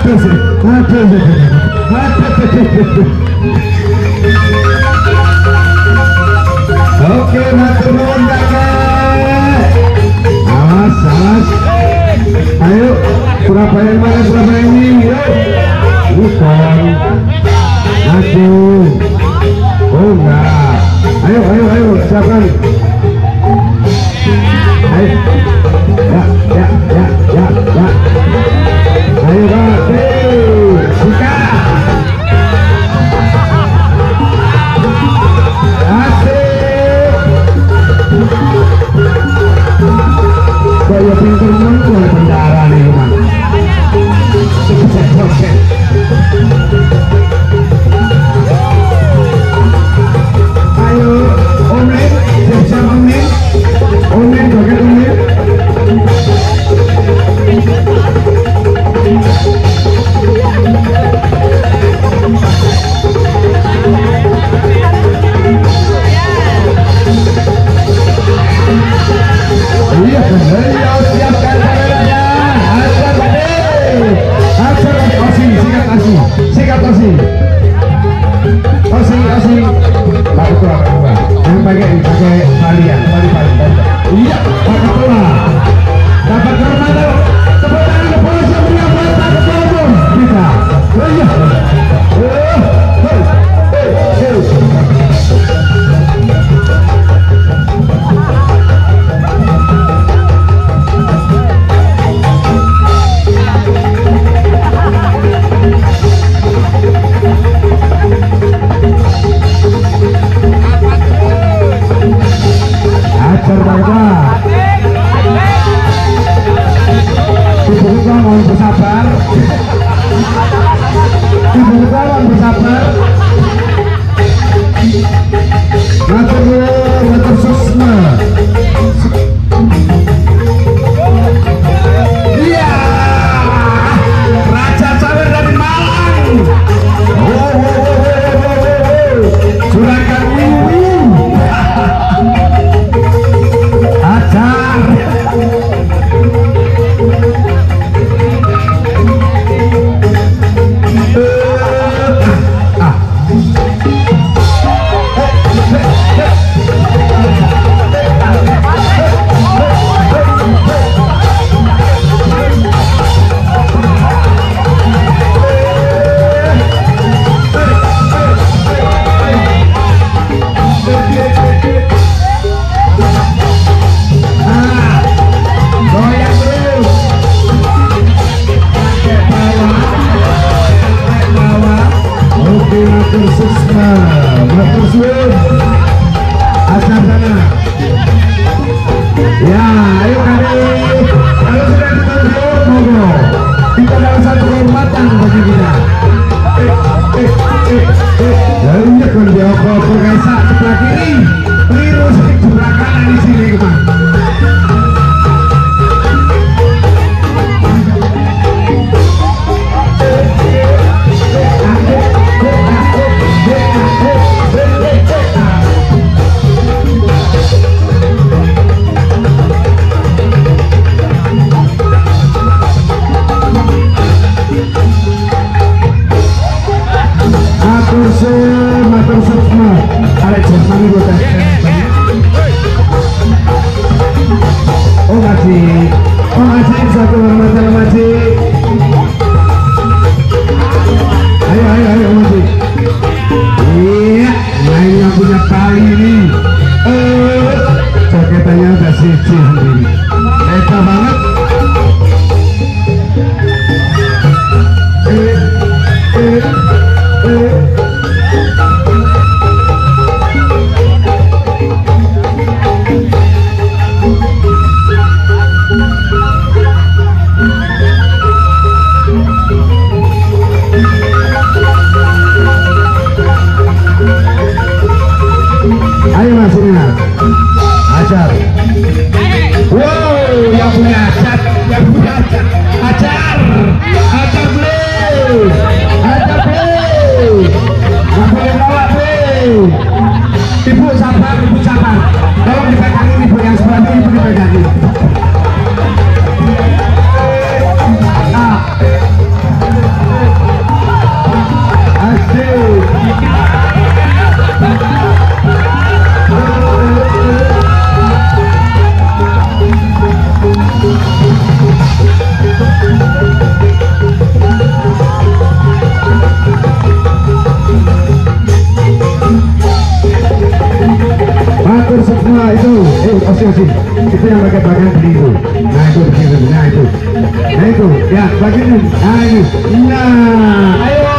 Oke, matur nuwun kakek. Awas, awas. Ayo, Surabaya mana Surabaya ini? Yuk. Bukan. Aduh. Oh enggak. Ayo, ayo, ayo, siapkan. Ayo. Ya, ya, ya, ya, ya. Ayo Pak, buka. Asik. Kaya pinter muncul bendara nih Pak. Ayo, Omen, siap-siap Omen. Omen, joget Omen. Iya, siapkan kameranya. Asal Osi, sikat Osi, sikat Osi. Osi, Pak Ketua, yang pakai talian, tali. Iya, Pak Ketua. Dapat hormat, tepuk tangan ke polisi yang menyambut Pak Ketua kita. Iya. Ajar Bapak. Ibu kita mohon bersabar. Ibu kita mohon bersabar. Matur susma. Iya, Raja Sawer dari Malang. Juragan Wiwi. Ajar. Ya, bagian ini. Nah, ayo.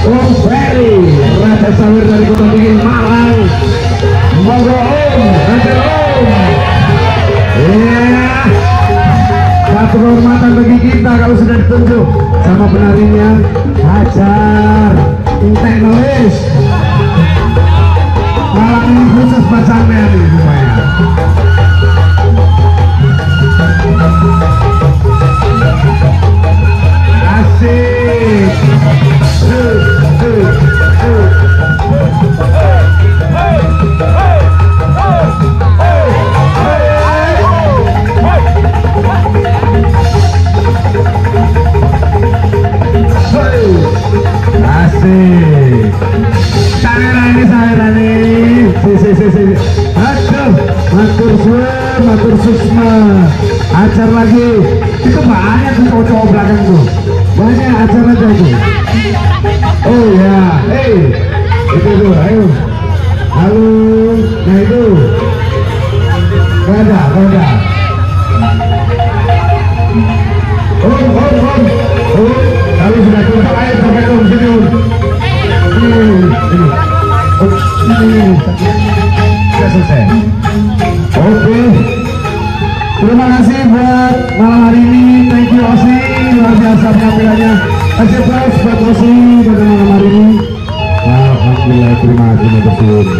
Om Ferry, Raja Sawir dari Kota Tinggi Malang. Monggo Om, Raja Om. Ya. Satu kehormatan bagi kita kalau sudah ditunjuk sama penarinya. Hajar, intek nulis. Malam ini khusus Pak Sampean ini semuanya. Asik. Asik. Saya nih. Si. Aduh, matur susma. Acar lagi. Itu banyak tuh cowok-cowok belakang tuh. Banyak acara aja tuh. Oh ya, itu tuh, ayo. Halo, nah itu. Gak ada. Oh, kalau sudah tutup air sampai ke sini. Ini. Sudah selesai. Oke. Terima kasih buat malam hari ini. Thank you Osi, luar biasa penampilannya. Kasih plus buat Osi pada malam hari ini. Alhamdulillah, terima kasih.